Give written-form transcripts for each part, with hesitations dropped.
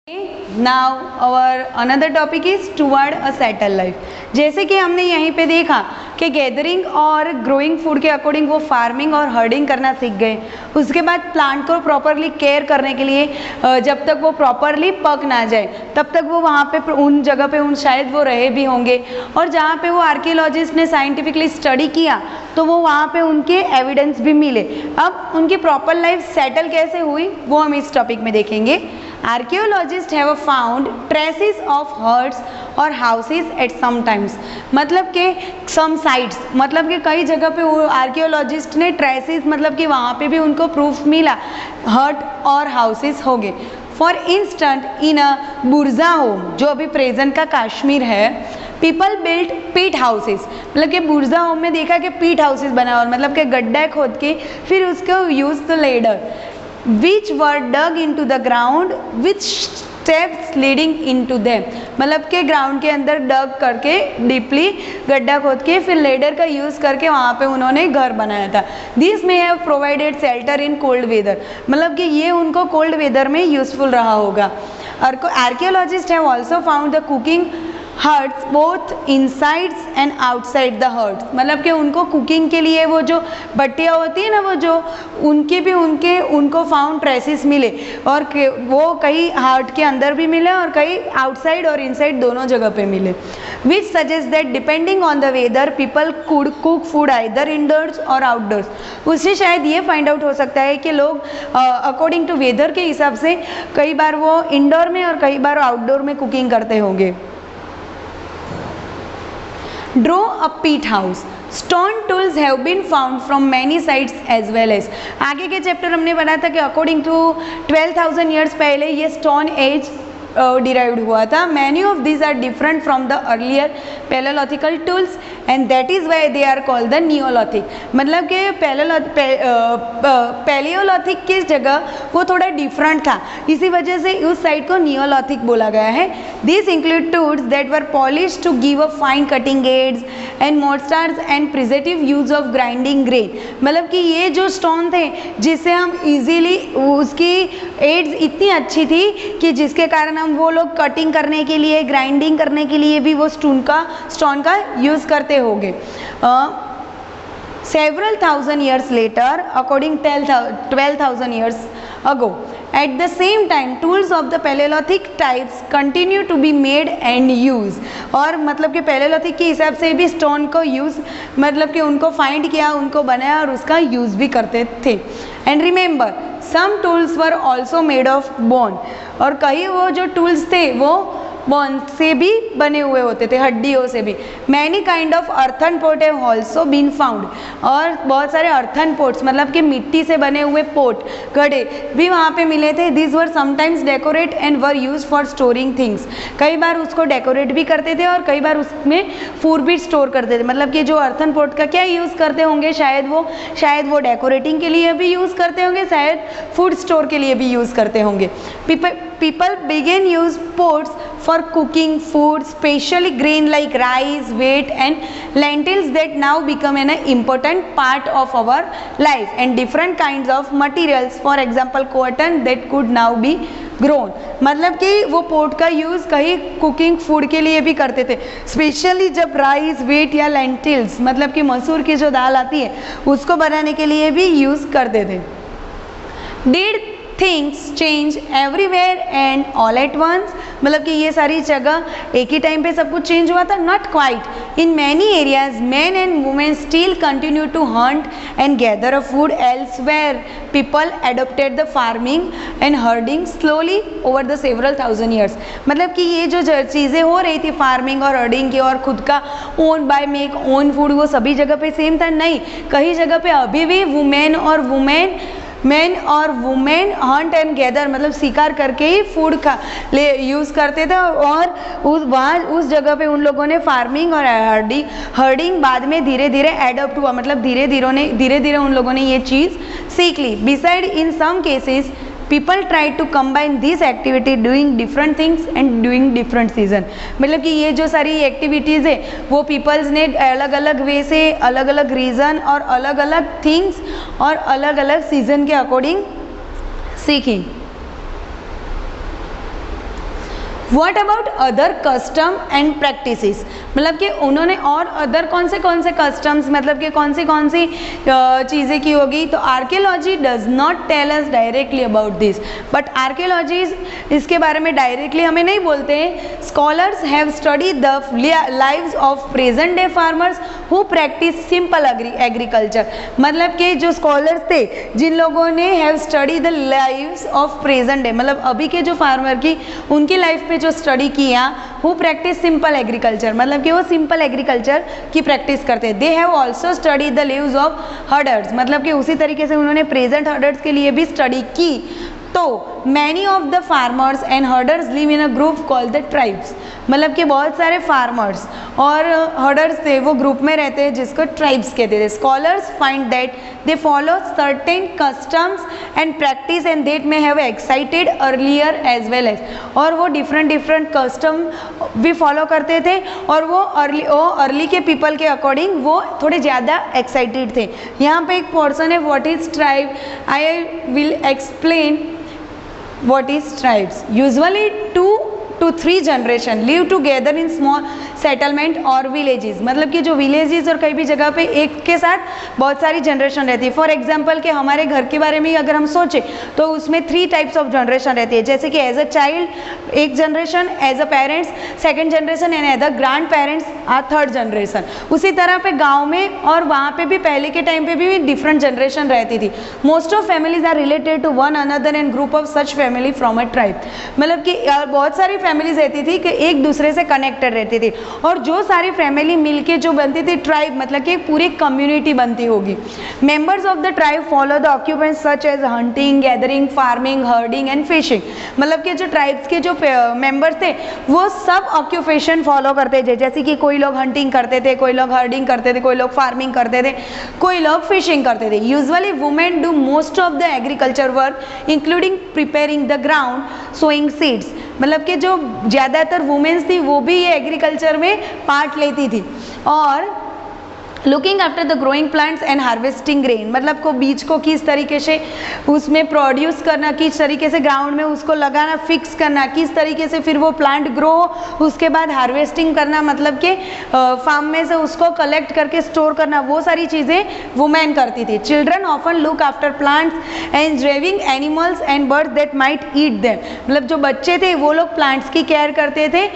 Now our another topic is toward a settle life. जैसे कि हमने यहीं पे देखा कि गैदरिंग और ग्रोइंग फूड के अकॉर्डिंग वो फार्मिंग और हर्डिंग करना सीख गए। उसके बाद प्लांट को प्रॉपरली केयर करने के लिए जब तक वो प्रॉपरली पक ना जाए तब तक वो वहाँ पे उन जगह पे शायद वो रहे भी होंगे, और जहाँ पे वो आर्कियोलॉजिस्ट ने साइंटिफिकली स्टडी किया तो वो वहाँ पे उनके एविडेंस भी मिले। अब उनकी प्रॉपर लाइफ सेटल कैसे हुई वो हम इस टॉपिक में देखेंगे। Archaeologist have found traces of huts और हाउसेस एट सम टाइम्स, मतलब कि सम साइट्स, मतलब कि कई जगह पे आर्कियोलॉजिस्ट ने ट्रेसेस मतलब कि वहाँ पे भी उनको प्रूफ मिला हर्ट और हाउसेस हो गए। फॉर इंस्टेंट इन अ बुर्जा होम, जो अभी प्रेजेंट का कश्मीर है, पीपल बिल्ट पीट हाउसेस, मतलब कि बुर्जा होम में देखा कि पीट हाउसेस बना और मतलब कि गड्ढा खोद के फिर उसको use the ladder which were dug into the ground with steps leading into them, मतलब के ग्राउंड के अंदर डग करके डीपली गड्ढा खोद के फिर लेडर का यूज़ करके वहाँ पे उन्होंने घर बनाया था। This may have provided shelter in cold weather, मतलब कि ये उनको कोल्ड वेदर में यूजफुल रहा होगा। Archaeologist have also found the cooking huts both insides and outside the huts, मतलब कि उनको कुकिंग के लिए वो जो भट्टियाँ होती है ना, वो जो उनके भी उनको फाउंड ट्रेसेस मिले, और वो कई हर्ट के अंदर भी मिले और कई आउटसाइड और इनसाइड दोनों जगह पे मिले। Which suggest that depending on the weather people could cook food either indoors और आउटडोर्स। उससे शायद ये फाइंड आउट हो सकता है कि लोग अकॉर्डिंग टू वेदर के हिसाब से कई बार वो इंडोर में और कई बार आउटडोर में कुकिंग करते होंगे। Draw a peat house. Stone tools have been found from many sites as well as, आगे के चैप्टर हमने पढ़ा था कि अकॉर्डिंग टू 12,000 ईयर्स पहले ये स्टोन एज डिराइव्ड हुआ था। Many of these are different from the earlier palaeolithical tools and that is why they are called the neolithic, मतलब कि पैलियोलिथिक की जगह वो थोड़ा डिफरेंट था, इसी वजह से उस साइड को नियोलिथिक बोला गया है। This include tools that were polish to give a fine cutting edges and mortars and प्रिजेटिव यूज ऑफ ग्राइंडिंग ग्रेन, मतलब कि ये जो स्टोन थे जिससे हम इजीली उसकी एड्स इतनी अच्छी थी कि जिसके कारण वो लोग कटिंग करने के लिए ग्राइंडिंग करने के लिए भी वो स्टोन का यूज करते होंगे। Several thousand years later, according 12,000 years ago, at the same time tools of the Paleolithic types continue to be made and used, और मतलब कि Paleolithic के हिसाब से भी स्टोन को यूज़ मतलब कि उनको फाइंड किया, उनको बनाया और उसका यूज़ भी करते थे। And remember some tools were also made of bone, और कई वो जो टूल्स थे वो बोन से भी बने हुए होते थे, हड्डियों से भी। Many kind of earthen pot have also been found, और बहुत सारे अर्थन पोट्स मतलब कि मिट्टी से बने हुए पोट घड़े भी वहाँ पे मिले थे। This were sometimes decorate and were use for storing things, कई बार उसको डेकोरेट भी करते थे और कई बार उसमें फूड भी स्टोर करते थे, मतलब कि जो अर्थन पोट का क्या यूज़ करते होंगे, शायद वो डेकोरेटिंग के लिए भी यूज़ करते होंगे, शायद फूड स्टोर के लिए भी यूज़ करते होंगे। People began use pots for cooking food, especially grain like rice, wheat and lentils that now become an important part of our life, and different kinds of materials, for example cotton, that could now be grown, मतलब कि वो pot का use कहीं cooking food के लिए भी करते थे, स्पेशली जब राइस, व्हीट या लेंटिल्स मतलब कि मसूर की जो दाल आती है उसको बनाने के लिए भी यूज़ करते थे। Did things change everywhere and all at once, मतलब कि ये सारी जगह एक ही टाइम पे सब कुछ चेंज हुआ था? Not quite. In many areas man and women still continue to hunt and gather a food elsewhere. People adopted the farming and herding slowly over the several thousand years, मतलब कि ये जो चीज़ें हो रही थी फार्मिंग और हर्डिंग की और खुद का own by make own food, वो सभी जगह पे सेम था? नहीं, कई जगह पे अभी भी मैन और वुमेन हंट एंड गैदर मतलब शिकार करके ही फूड यूज़ करते थे, और उस जगह पे उन लोगों ने फार्मिंग और हर्डिंग बाद में धीरे धीरे एडॉप्ट हुआ, मतलब धीरे धीरे उन लोगों ने ये चीज़ सीख ली। Beside in some cases people try to combine this activity doing different things and doing different season, मतलब कि ये जो सारी एक्टिविटीज़ है वो पीपल्स ने अलग अलग वे से अलग अलग रीज़न और अलग अलग थिंग्स और अलग अलग सीजन के अकॉर्डिंग सीखी। What about other custom and practices, मतलब कि उन्होंने और अदर कौन से कस्टम्स, मतलब कि कौन सी चीज़ें की होगी। तो archaeology does not tell us directly about this, but archaeology इसके बारे में डायरेक्टली हमें नहीं बोलते हैं। Scholars have study the lives of present day farmers who practice simple agriculture, मतलब कि जो स्कॉलर्स थे जिन लोगों ने have study the lives of present day, मतलब अभी के जो फार्मर की उनकी लाइफ पे जो स्टडी किया, हु प्रैक्टिस सिंपल एग्रीकल्चर, मतलब कि वो सिंपल एग्रीकल्चर की प्रैक्टिस करते हैं। They have also study the leaves of herders, मतलब कि उसी तरीके से उन्होंने प्रेजेंट हर्डर्स के लिए भी स्टडी की। तो many of the farmers and herders live in a group called the tribes, मतलब कि बहुत सारे फार्मर्स और हर्डर्स थे वो ग्रुप में रहते हैं जिसको ट्राइब्स कहते थे। Scholars find that they follow certain customs and practice and that may have excited earlier as well as, और वो डिफरेंट कस्टम भी फॉलो करते थे और वो अर्ली के पीपल के अकॉर्डिंग वो थोड़े ज़्यादा एक्साइटेड थे। यहाँ पे एक पोर्शन है what is tribe, I will explain what is tribes. Usually 2 to 3 generation live together in small settlement और villages, मतलब कि जो villages और कई भी जगह पे एक के साथ बहुत सारी जनरेशन रहती है। फॉर एग्जाम्पल कि हमारे घर के बारे में अगर हम सोचें तो उसमें 3 टाइप्स ऑफ जनरेशन रहती है, जैसे कि एज अ चाइल्ड एक generation, as a parents second generation and as a grandparents a third generation. उसी तरह पे गाँव में और वहाँ पे भी पहले के टाइम पे भी डिफरेंट जनरेशन रहती थी। Most of families are related to one another and group of such family from a tribe, मतलब कि बहुत सारी फैमिलीज रहती थी कि एक दूसरे से कनेक्टेड रहती थी, और जो सारी फैमिली मिलके जो बनती थी ट्राइब, मतलब कि पूरी कम्युनिटी बनती होगी। Members of the tribe follow the occupants such as hunting, gathering, farming, herding and fishing, मतलब कि जो ट्राइब्स के जो मेंबर्स थे वो सब ऑक्यूपेशन फॉलो करते थे, जैसे कि कोई लोग हंटिंग करते थे, कोई लोग हर्डिंग करते थे, कोई लोग फार्मिंग करते थे, कोई लोग फिशिंग करते थे। Usually women do most of the agriculture work including preparing the ground, sowing seeds, मतलब कि जो ज़्यादातर वुमेन्स थी वो भी ये एग्रीकल्चर में पार्ट लेती थी। और looking after the growing plants and harvesting grain, मतलब को बीज को किस तरीके से उसमें प्रोड्यूस करना, किस तरीके से ग्राउंड में उसको लगाना, फिक्स करना, किस तरीके से फिर वो प्लांट ग्रो हो, उसके बाद हार्वेस्टिंग करना, मतलब कि फार्म में से उसको कलेक्ट करके स्टोर करना, वो सारी चीज़ें वुमेन करती थी। Children often look after plants and driving animals and birds that might eat them, मतलब जो बच्चे थे वो लोग प्लांट्स की केयर करते थे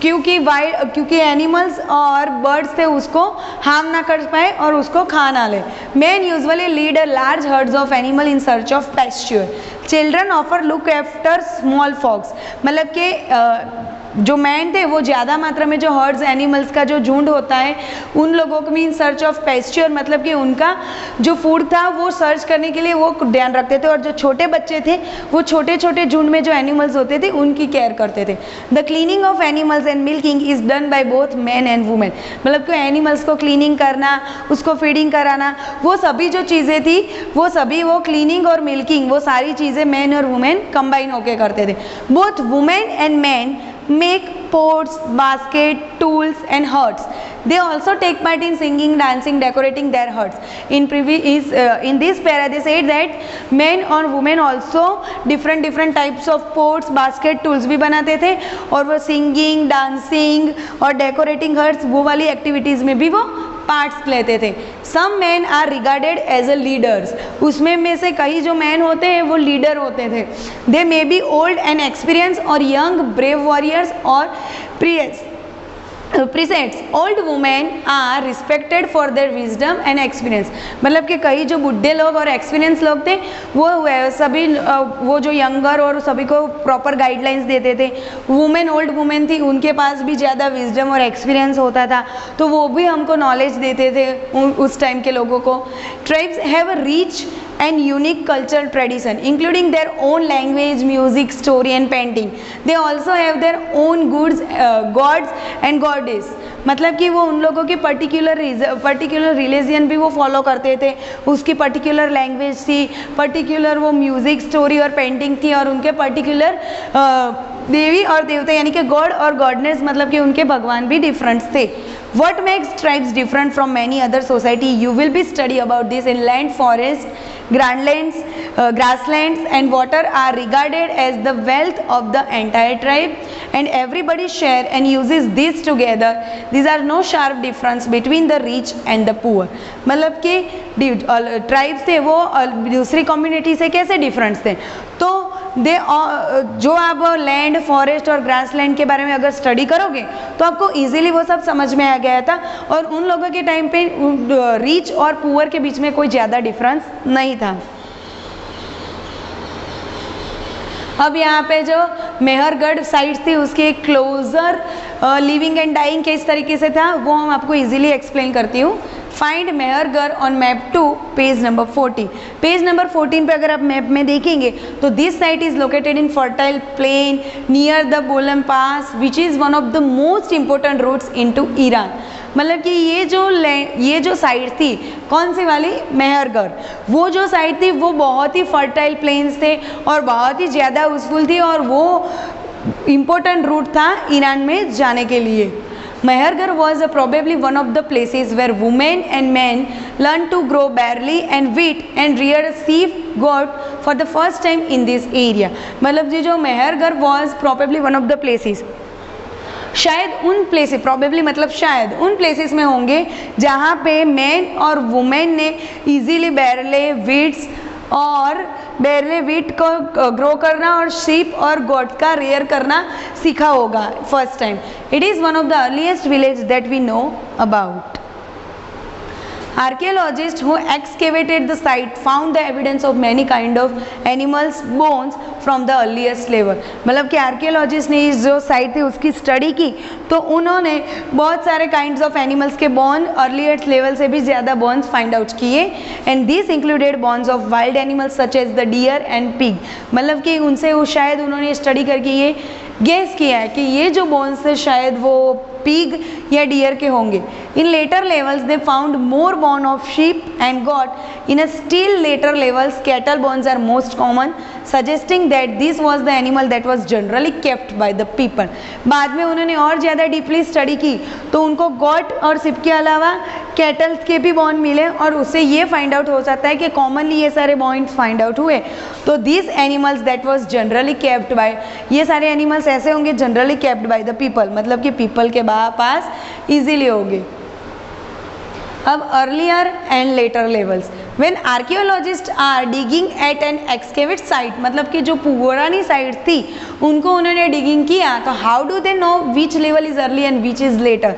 क्योंकि एनिमल्स और बर्ड्स थे उसको हार्म ना कर पाए और उसको खा ना ले। Men usually lead a large herds of animal in search of pasture. Children ऑफर लुक आफ्टर स्मॉल फॉक्स, मतलब कि जो मैन थे वो ज़्यादा मात्रा में जो हर्ड्स एनिमल्स का जो झुंड होता है उन लोगों को भी इन सर्च ऑफ पेस्च्योर, मतलब कि उनका जो फूड था वो सर्च करने के लिए वो ध्यान रखते थे, और जो छोटे बच्चे थे वो छोटे छोटे झुंड में जो एनिमल्स होते थे उनकी केयर करते थे। The cleaning of animals and milking is done by both man and women, मतलब कि एनिमल्स को क्लीनिंग करना, उसको फीडिंग कराना, वो सभी जो चीज़ें थी वो सभी वो क्लीनिंग और मिल्किंग वो सारी चीज़ें मैन और वुमेन कंबाइन होकर करते थे। Both women and man make pots, basket, tools and huts. They also take part in singing, dancing, decorating their huts. In this para they said that men और women also different types of pots, basket, tools भी बनाते थे, और वो singing, dancing और decorating huts वो वाली activities में भी वो पार्ट्स लेते थे। Some men are regarded as a leaders, उसमें में से कई जो मैन होते हैं वो लीडर होते थे। They may be old and experience और यंग ब्रेव वॉरियर्स और प्रीसेंट्स। Old women are respected for their wisdom and experience, मतलब कि कई जो बुढ़े लोग और एक्सपीरियंस लोग थे वो सभी वो जो यंगर और सभी को प्रॉपर गाइडलाइंस देते थे। वुमेन ओल्ड वुमेन थी उनके पास भी ज़्यादा विजडम और एक्सपीरियंस होता था, तो वो भी हमको नॉलेज देते थे उस टाइम के लोगों को। Tribes have a rich and unique cultural tradition including their own language, music, story and painting. They also have their own gods and goddess, मतलब कि वो उन लोगों की पर्टिकुलर रिलीजन भी वो फॉलो करते थे, उसकी पर्टिकुलर लैंग्वेज थी, पर्टिकुलर वो म्यूज़िक, स्टोरी और पेंटिंग थी, और उनके पर्टिकुलर देवी और देवता यानी कि गॉड और गॉडनेस, मतलब कि उनके भगवान भी डिफरेंट थे। What makes tribes different from many other society? You will be study about this in land, forest, grasslands, and water are regarded as the wealth of the entire tribe, and everybody share and uses this together. These are no sharp difference between the rich and the poor. मतलब कि tribes थे वो दूसरी community से कैसे difference थे, तो जो आप लैंड, फॉरेस्ट और ग्रासलैंड के बारे में अगर स्टडी करोगे तो आपको इजीली वो सब समझ में आ गया था, और उन लोगों के टाइम पे रिच और पुअर के बीच में कोई ज़्यादा डिफरेंस नहीं था। अब यहाँ पे जो मेहरगढ़ साइट थी उसकी एक क्लोजर लिविंग एंड डाइंग किस तरीके से था वो हम आपको इजीली एक्सप्लेन करती हूँ। Find Mehrgarh on map 2 page number 14। Page number 14 पे अगर आप मैप में देखेंगे तो this site is located in fertile plain near the Bolan pass which is one of the most important routes into Iran. मतलब कि ये जो साइट थी कौन सी वाली, मेहरगढ़, वो जो साइट थी वो बहुत ही फर्टाइल प्लेन्स थे और बहुत ही ज़्यादा यूजफुल थी और वो इम्पोर्टेंट रूट था ईरान में जाने के लिए। Mehergarh was probably one of the places where women and men learned to grow barley and wheat and reared sheep, goat for the first time in this area। मतलब ये जो Mehrgarh was probably one of the places, शायद उन places, probably मतलब शायद उन places में होंगे जहाँ पे मैन और वुमेन ने इजीली बैरले वीट को ग्रो करना और शीप और गोट का रेयर करना सीखा होगा first time. It is one of the earliest village that we know about. Archaeologists who excavated the site found the evidence of many kind of animals bones from the earliest level। मतलब कि archaeologist ने इस जो site थी उसकी study की तो उन्होंने बहुत सारे काइंड्स ऑफ एनिमल्स के बोन अर्लीस्ट लेवल से भी ज़्यादा बोन्स फाइंड आउट किए, and this included bones of wild animals such as the deer and pig. मतलब कि उनसे वो शायद उन्होंने स्टडी करके ये गेस किया है कि ये जो बोन्स थे शायद वो पिग या डियर के होंगे। In later levels they found more bone of sheep and goat. In a still later levels cattle bones are most common, suggesting that this was the animal that was generally kept by the people. बाद में उन्होंने और ज़्यादा deeply study की तो उनको got और ship के अलावा कैटल्स के भी बोन मिले और उससे ये फाइंड आउट हो सकता है कि कॉमनली ये सारे बोन्स फाइंड आउट हुए। तो this animals that was generally kept by, ये सारे एनिमल्स ऐसे होंगे generally kept by the people, मतलब कि पीपल के पास इजीली होंगे। अब earlier and later levels, when archaeologist are digging at an excavate site, मतलब कि जो पुरानी साइट थी उनको उन्होंने डिगिंग किया तो how do they know which level is early and which is later.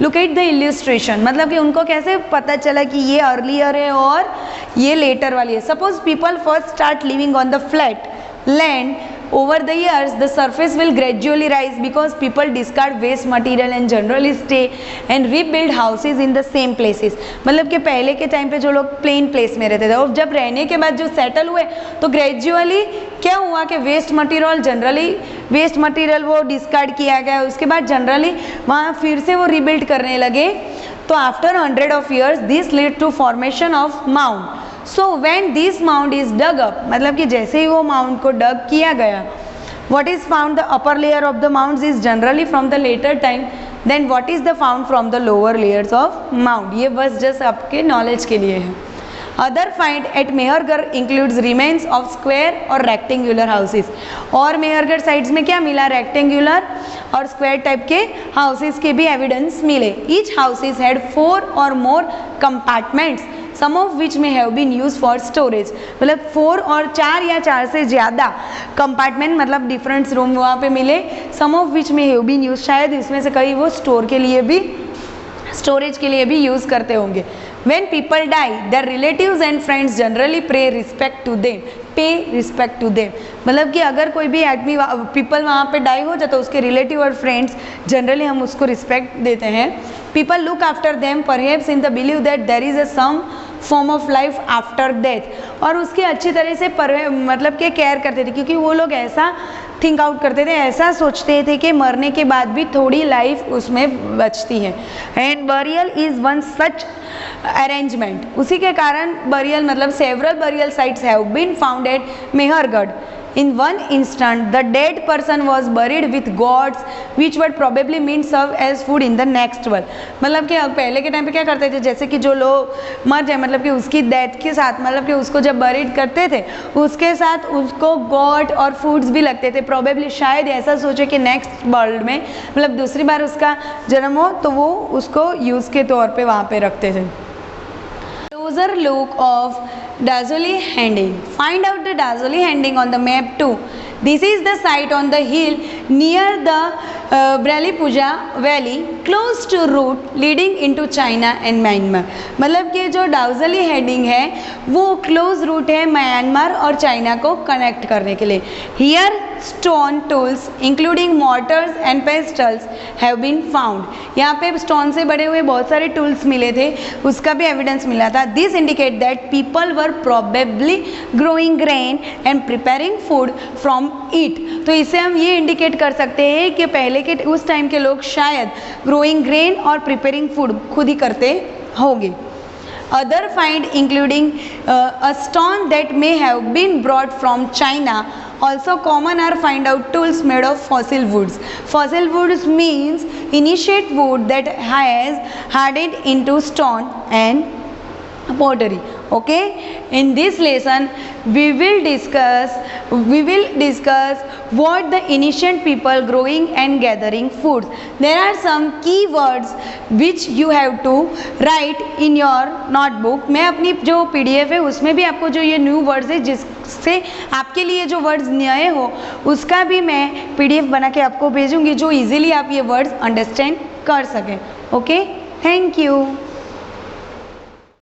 Look at the illustration, मतलब कि उनको कैसे पता चला कि ये अर्लियर है और ये लेटर वाली है। Suppose people first start living on the flat land, over the years the surface will gradually rise because people discard waste material and generally stay and rebuild houses in the same places। मतलब कि पहले के time पे जो लोग plane place में रहते थे और जब रहने के बाद जो सेटल हुए तो ग्रेजुअली क्या हुआ कि वेस्ट मटेरियल वो डिस्कार्ड किया गया, उसके बाद जनरली वहाँ फिर से वो रिबिल्ड करने लगे। तो after 100 of years this lead to formation of mound। So when this mound is dug up, मतलब कि जैसे ही वो माउंड को डग किया गया, what is found the upper layer of the mounds is generally from the later time then what is the found from the lower layers of mound। ये बस just आपके नॉलेज के लिए है। Other find at Mehrgarh includes remains of square और rectangular houses. और Mehrgarh sides में क्या मिला, रेक्टेंगुलर और स्क्वायर टाइप के हाउसेस के भी एविडेंस मिले। Each houses had 4 or more compartments, some of which may have been used for storage। मतलब 4 और 4 या 4 से ज़्यादा कंपार्टमेंट मतलब डिफरेंट रूम वहाँ पे मिले। some of which may have been used, शायद इसमें से कई वो स्टोरेज के लिए भी यूज़ करते होंगे। When people die, their relatives and friends generally pay respect to them। मतलब कि अगर कोई भी आदमी पीपल वहाँ पे डाई हो जाए तो उसके रिलेटिव और फ्रेंड्स जनरली हम उसको रिस्पेक्ट देते हैं। People look after them perhaps in the belief that there is some form of life after death। और उसकी अच्छी तरह से मतलब कि केयर करते थे क्योंकि वो लोग ऐसा थिंक आउट करते थे, ऐसा सोचते थे कि मरने के बाद भी थोड़ी लाइफ उसमें बचती है। And burial is one such arrangement. उसी के कारण बरियल मतलब several burial sites have been found at Mehrgarh In one instant, the dead person was buried with gods, which would probably mean serve as food in the next world. मतलब कि पहले के time पे क्या करते थे, जैसे कि जो लोग मर जाए, मतलब कि उसकी डेथ के साथ, मतलब कि उसको जब बरीड करते थे उसके साथ उसको गॉड और फूड्स भी लगते थे. प्रोबेबली शायद ऐसा सोचे कि नेक्स्ट वर्ल्ड में, मतलब दूसरी बार उसका जन्म हो तो वो उसको यूज़ के तौर पे वहाँ पे रखते थे. Closer look of Dazoli Handing. Find out the Dazoli Handing on the map too. This is the site on the hill near the Brahmaputra Valley, close to route leading into China and Myanmar. मतलब कि जो डाउजली हेडिंग है वो close route है Myanmar और China को connect करने के लिए. Here stone tools including mortars and pestles have been found. यहाँ पे स्टोन से बने हुए बहुत सारे टूल्स मिले थे, उसका भी एविडेंस मिला था. This indicate that people were probably growing grain and preparing food from it. तो इससे हम ये इंडिकेट कर सकते हैं कि पहले के उस टाइम के लोग शायद ग्रोइंग ग्रेन और प्रिपेयरिंग फूड खुद ही करते होंगे. Other find including a stone that may have been brought from China. Also common are find out tools made of fossil woods. Fossil woods means initiate wood that has hardened into stone and pottery. Okay, in this lesson we will discuss what the ancient people growing and gathering foods. There are some key words which you have to write in your notebook. मैं अपनी जो PDF है उसमें भी आपको जो ये new words है जिससे आपके लिए जो वर्ड्स नए हो उसका भी मैं PDF बना के आपको भेजूंगी, जो इजीली आप ये वर्ड्स अंडरस्टैंड कर सकें. Okay, thank you.